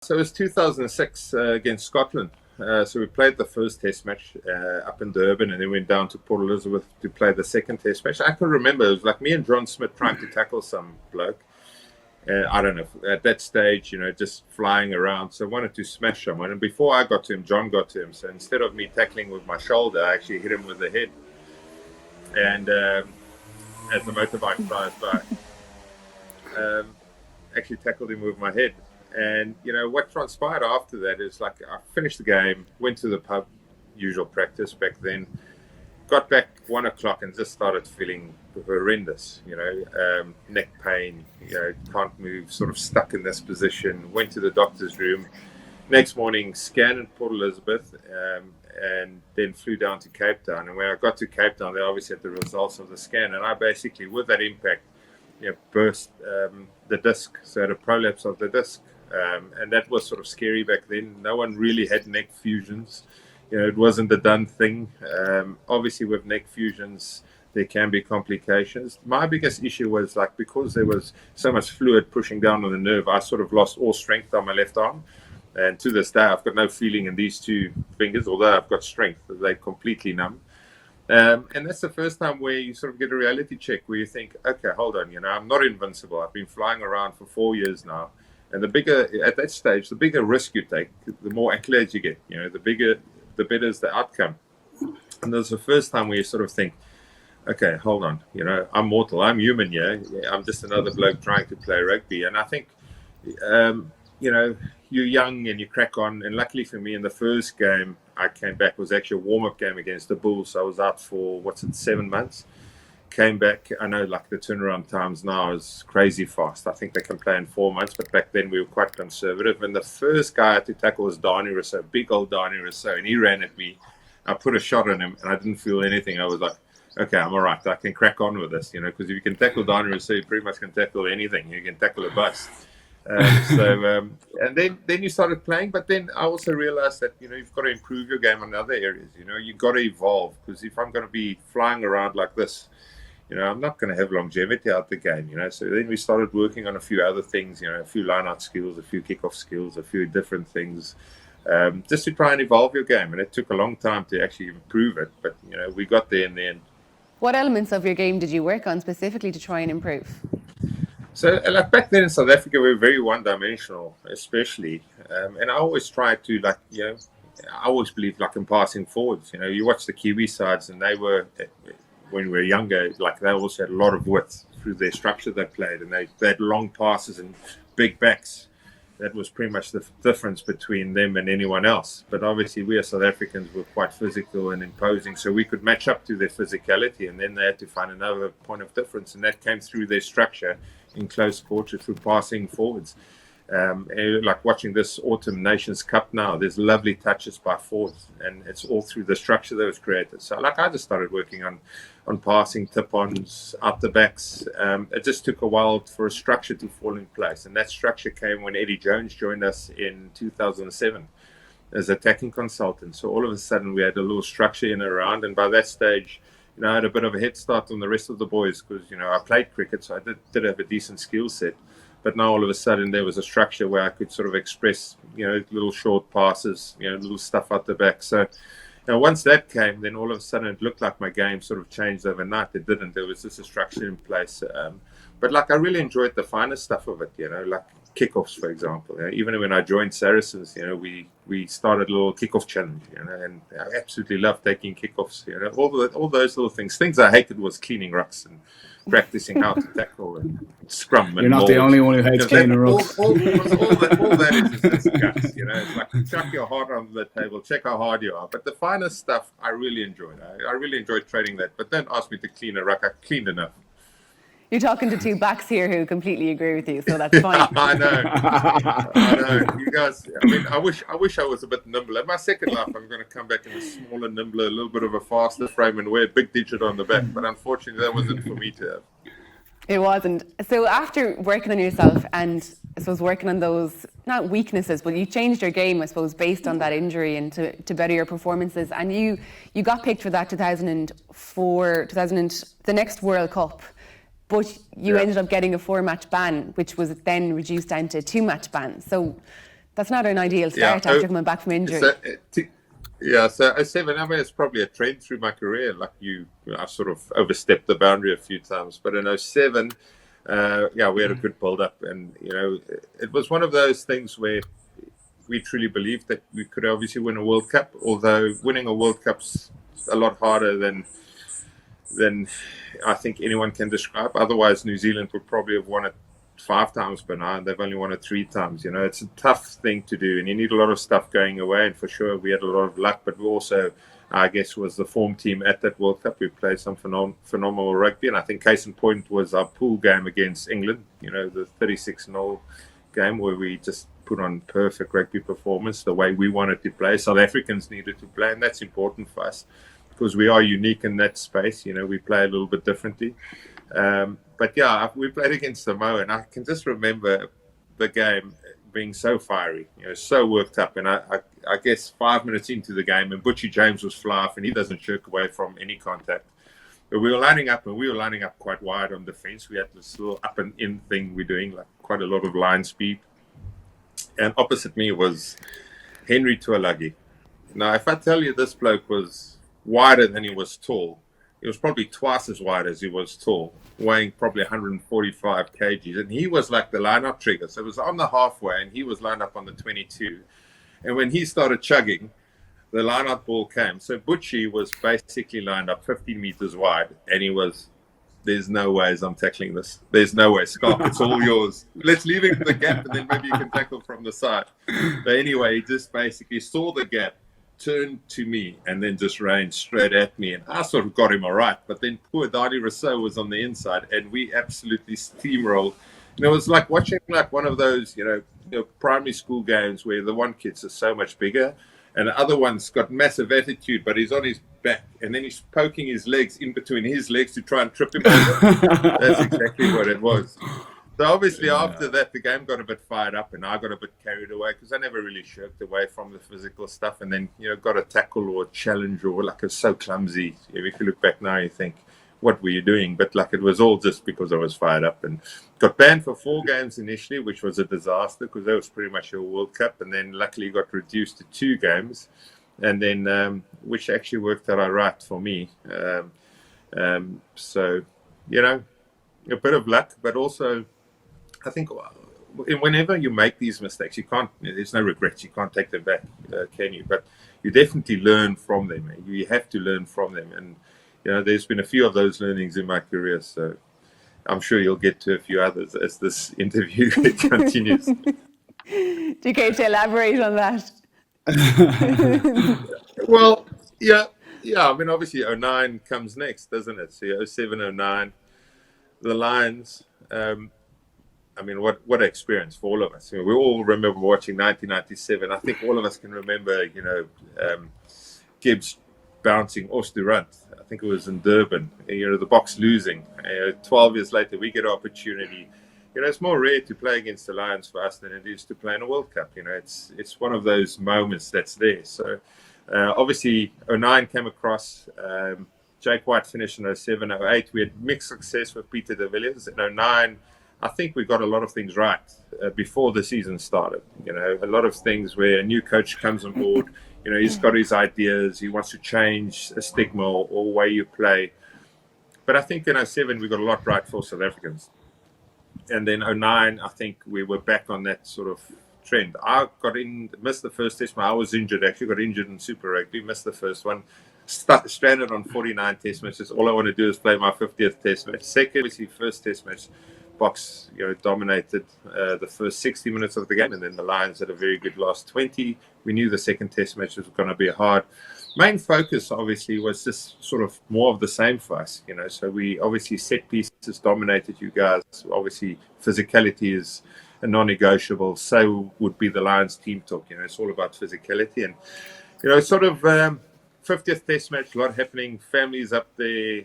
So it was 2006 against Scotland. So we played the first test match up in Durban, and then went down to Port Elizabeth to play the second test match. I can remember it was like me and John Smith trying to tackle some bloke. I don't know, at that stage, just flying around. So I wanted to smash someone. And before I got to him, John got to him. So instead of me tackling with my shoulder, I actually hit him with the head. And as the motorbike flies by, actually tackled him with my head. And, what transpired after that is like I finished the game, went to the pub, usual practice back then, got back 1 o'clock and just started feeling horrendous, neck pain, can't move, sort of stuck in this position. Went to the doctor's room. Next morning, scanned in Port Elizabeth, and then flew down to Cape Town. And when I got to Cape Town, they obviously had the results of the scan. And I basically, with that impact, burst the disc, so I had a prolapse of the disc. And that was sort of scary back then. No one really had neck fusions. It wasn't a done thing. Obviously, with neck fusions, there can be complications. My biggest issue was because there was so much fluid pushing down on the nerve, I sort of lost all strength on my left arm. And to this day, I've got no feeling in these two fingers, although I've got strength. They're completely numb. And that's the first time where you sort of get a reality check where you think, okay, hold on, I'm not invincible. I've been flying around for 4 years now. And at that stage, the bigger risk you take, the more accolades you get, the better is the outcome. And that's the first time where you sort of think, okay, hold on, I'm mortal, I'm human, I'm just another bloke trying to play rugby. And I think, you're young and you crack on. And luckily for me, in the first game I came back, was actually a warm-up game against the Bulls. So I was out for, 7 months. Came back, I know the turnaround times now is crazy fast. I think they can play in 4 months, but back then we were quite conservative. And the first guy I had to tackle was Dani Rousseau, big old Dani Rousseau. And he ran at me. I put a shot on him and I didn't feel anything. I was like, okay, I'm all right. I can crack on with this, because if you can tackle Dani Rousseau, you pretty much can tackle anything. You can tackle a bus. And then you started playing, but then I also realized that you've got to improve your game in other areas. You've got to evolve, because if I'm going to be flying around like this, I'm not going to have longevity out the game. So then we started working on a few other things, a few line-out skills, a few kick-off skills, a few different things, just to try and evolve your game. And it took a long time to actually improve it, but we got there in the end. What elements of your game did you work on specifically to try and improve? So back then in South Africa, we were very one-dimensional, especially. And I always tried to, I always believed in passing forwards. You watch the Kiwi sides, and they were, when we were younger, they also had a lot of width through their structure they played. And they had long passes and big backs. That was pretty much the difference between them and anyone else. But obviously, we as South Africans were quite physical and imposing, so we could match up to their physicality. And then they had to find another point of difference, and that came through their structure in close quarter through passing forwards. Like watching this autumn Nations Cup now, there's lovely touches by forwards, and it's all through the structure that was created. So I just started working on passing, tip-ons, out the backs. It just took a while for a structure to fall in place, and that structure came when Eddie Jones joined us in 2007 as attacking consultant. So all of a sudden we had a little structure in and around, and by that stage, I had a bit of a head start on the rest of the boys, because I played cricket, so I did have a decent skill set. But now all of a sudden there was a structure where I could sort of express, little short passes, little stuff out the back. So once that came, then all of a sudden it looked like my game sort of changed overnight. It didn't. There was just a structure in place. But I really enjoyed the finer stuff of it, like kickoffs, for example. Even when I joined Saracens, we started a little kickoff challenge, and I absolutely loved taking kickoffs. All those little things I hated was cleaning rucks and practicing how to tackle and scrum. And you're not the only one who hates cleaning rucks. All that is just guts. It's like chuck your heart on the table, check how hard you are. But the finer stuff I really enjoyed. I really enjoyed training that. But don't ask me to clean a ruck. I cleaned enough. You're talking to two backs here who completely agree with you, so that's fine. I know. You guys, I wish I was a bit nimbler. In my second life, I'm going to come back in a smaller, nimbler, a little bit of a faster frame and wear a big digit on the back. But unfortunately, that wasn't for me to have. It wasn't. So after working on yourself and I suppose working on those, not weaknesses, but you changed your game, I suppose, based on that injury and to better your performances. And you got picked for that 2004, the next World Cup. But you ended up getting a 4-match ban, which was then reduced down to a 2-match ban. So That's not an ideal start after coming back from injury. So 07, I mean, it's probably a trend through my career. Like I sort of overstepped the boundary a few times. But in 07, we had a good build-up. And, it was one of those things where we truly believed that we could obviously win a World Cup, although winning a World Cup's a lot harder than I think anyone can describe. Otherwise, New Zealand would probably have won it 5 times by now, and they've only won it 3 times. It's a tough thing to do, and you need a lot of stuff going away. And for sure, we had a lot of luck, but we also, I guess, was the form team at that World Cup. We played some phenomenal rugby, and I think case in point was our pool game against England. The 36-0 game where we just put on perfect rugby performance the way we wanted to play. South Africans needed to play, and that's important for us because we are unique in that space. We play a little bit differently. But we played against Samoa, and I can just remember the game being so fiery, so worked up. And I guess 5 minutes into the game, and Butchie James was fly off, and he doesn't shirk away from any contact. But we were lining up quite wide on defense. We had this little up and in thing we're doing, like quite a lot of line speed. And opposite me was Henry Tuolagi. Now, if I tell you this bloke was wider than he was tall, he was probably twice as wide as he was tall, weighing probably 145 kgs. And he was like the line-up trigger. So it was on the halfway, and he was lined up on the 22. And when he started chugging, the line-up ball came. So Butchie was basically lined up 15 meters wide, and he was, there's no ways I'm tackling this. There's no way. Schalk, it's all yours. Let's leave it in the gap, and then maybe you can tackle from the side. But anyway, he just basically saw the gap, turned to me, and then just ran straight at me, and I sort of got him all right. But then poor Dani Rousseau was on the inside, and we absolutely steamrolled. And it was like watching like one of those, primary school games where the one kid's is so much bigger, and the other one's got massive attitude, but he's on his back, and then he's poking his legs in between his legs to try and trip him over. That's exactly what it was. So obviously after that, the game got a bit fired up, and I got a bit carried away because I never really shirked away from the physical stuff. And then, got a tackle or a challenge or like it's so clumsy. If you look back now, you think, what were you doing? But like it was all just because I was fired up, and got banned for 4 games initially, which was a disaster because that was pretty much a World Cup. And then luckily got reduced to 2 games, and then which actually worked out all right for me. So, a bit of luck, but also I think whenever you make these mistakes, there's no regrets. You can't take them back, can you? But you definitely learn from them. You have to learn from them. And, there's been a few of those learnings in my career. So I'm sure you'll get to a few others as this interview continues. Do you care to elaborate on that? Well, yeah. I mean, obviously 09 comes next, doesn't it? So 07, 09, the Lions. I mean, what an experience for all of us. We all remember watching 1997. I think all of us can remember, Gibbs bouncing Oosterrand. I think it was in Durban. The Boks losing. 12 years later, we get an opportunity. It's more rare to play against the Lions for us than it is to play in a World Cup. It's one of those moments that's there. So, obviously, 09 came across. Jake White finished in 07, 08. We had mixed success with Peter de Villiers. In 09, I think we got a lot of things right before the season started. A lot of things where a new coach comes on board, he's got his ideas, he wants to change a stigma or way you play. But I think in 07, we got a lot right for South Africans. And then 09, I think we were back on that sort of trend. I missed the first test. I was injured, actually got injured in Super Rugby, missed the first one. Stranded on 49 test matches. All I want to do is play my 50th test match. Second, obviously, first test match, Boks dominated the first 60 minutes of the game, and then the Lions had a very good last 20. We knew the second test match was going to be hard. Main focus, obviously, was just sort of more of the same for us. So we obviously set pieces dominated you guys. Obviously, physicality is a non-negotiable. So would be the Lions team talk. It's all about physicality, and sort of 50th test match, a lot happening. Families up there.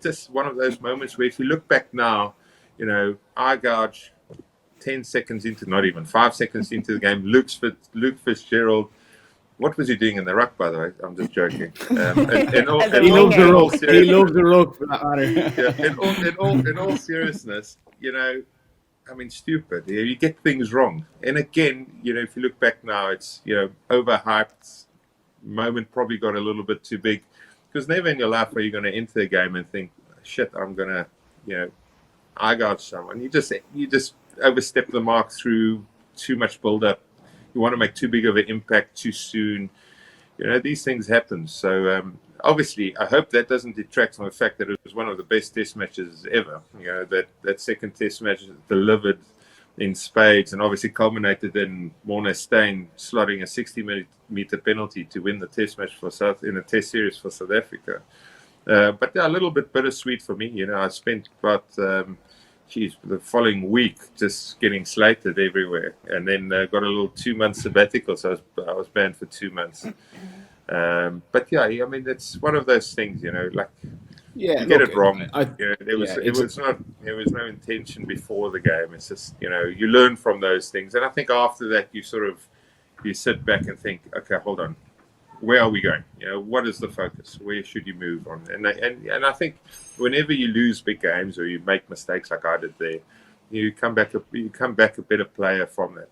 Just one of those moments where if you look back now, I gouge 10 seconds into, not even 5 seconds into the game, Luke Fitzgerald, what was he doing in the ruck, by the way? I'm just joking. He loves the ruck. He loves the ruck, for that matter. In all seriousness, stupid. You get things wrong. And again, if you look back now, it's, overhyped. Moment probably got a little bit too big, because never in your life are you going to enter a game and think, shit, I'm going to, eye-gouge someone. You just overstep the mark through too much build-up. You want to make too big of an impact too soon. These things happen. So obviously, I hope that doesn't detract from the fact that it was one of the best test matches ever. That second test match delivered in spades, and obviously culminated in Morné Steyn slotting a 60-meter penalty to win the test match in a test series for South Africa. But a little bit bittersweet for me. I spent about the following week just getting slated everywhere, and then got a little 2-month sabbatical, so I was banned for 2 months. But yeah, it's one of those things, you get it wrong. There was no intention before the game. It's just, you learn from those things, and I think after that you sit back and think, okay, hold on, where are we going? What is the focus? Where should you move on? And I think whenever you lose big games or you make mistakes like I did there, you come back a better player from that.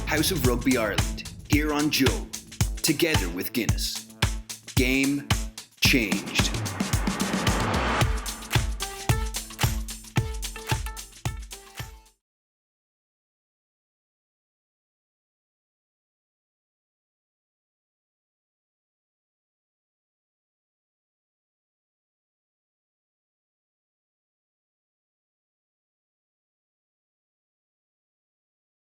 House of Rugby Ireland, here on Joe, together with Guinness. Game changed.